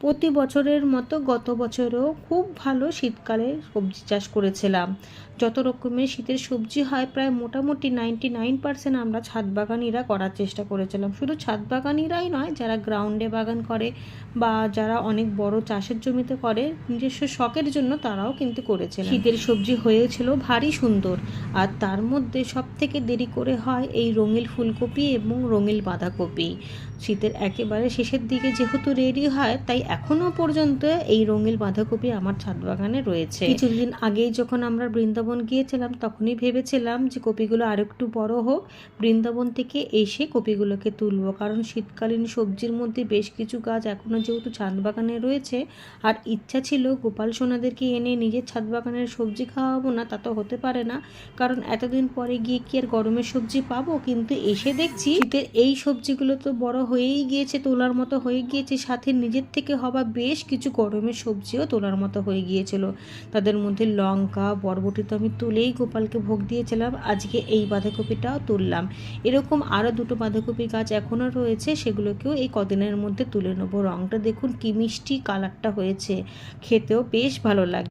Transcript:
প্রতি বছরের মতো গত বছরেও খুব ভালো শীতকালে সবজি চাষ করেছিলাম। যত রকমের শীতের সবজি হয় প্রায় মোটামুটি 99% আমরা ছাদ বাগানিরা করার চেষ্টা করেছিলাম। শুধু ছাদ বাগানিরাই নয়, যারা গ্রাউন্ডে বাগান করে বা যারা অনেক বড় চাষের জমিতে করে নিজস্ব শখের জন্য, তারাও কিন্তু করেছিলেন। শীতের সবজি হয়েছিল ভারী সুন্দর। আর তার মধ্যে সব থেকে দেরি করে হয় এই রঙিন ফুলকপি এবং রঙিন বাঁধাকপি। শীতের একেবারে শেষের দিকে যেহেতু রেডি হয়, তাই এখনো পর্যন্ত এই রঙিন বাঁধাকপি আমার ছাদ বাগানে রয়েছে। কিছুদিন আগেই যখন আমরা বৃন্দাবন গিয়েছিলাম, তখনই ভেবেছিলাম যে কপিগুলো আরেকটু বড় হোক, বৃন্দাবন থেকে এসে কপিগুলোকে তুলবো। কারণ শীতকালীন সবজির মধ্যে বেশ কিছু গাছ এখনো যেহেতু ছাদ বাগানে রয়েছে, আর ইচ্ছা ছিল গোপাল সোনাদেরকে এনে নিজের ছাদ বাগানের সবজি খাওয়াবো না, তা তো হতে পারে না। কারণ এতদিন পরে গিয়ে কি আর গরমের সবজি পাবো? কিন্তু এসে দেখছি শীতের এই সবজিগুলো তো বড় হয়েই গিয়েছে, তোলার মতো হয়ে গিয়েছে, সাথে নিজের থেকে হওয়া বেশ কিছু গরমের সবজিও তোলার মতো হয়ে গিয়েছিল। তাদের মধ্যে লঙ্কা, বরবটি তো আমি তুলেই গোপালকে ভোগ দিয়েছিলাম, আজকে এই বাঁধাকপিটাও তুললাম। এরকম আরও দুটো বাঁধাকপি গাছ এখনও রয়েছে, সেগুলোকেও এই কদিনের মধ্যে তুলে নেবো। রঙটা দেখুন কি মিষ্টি কালারটা হয়েছে, খেতেও বেশ ভালো লাগে।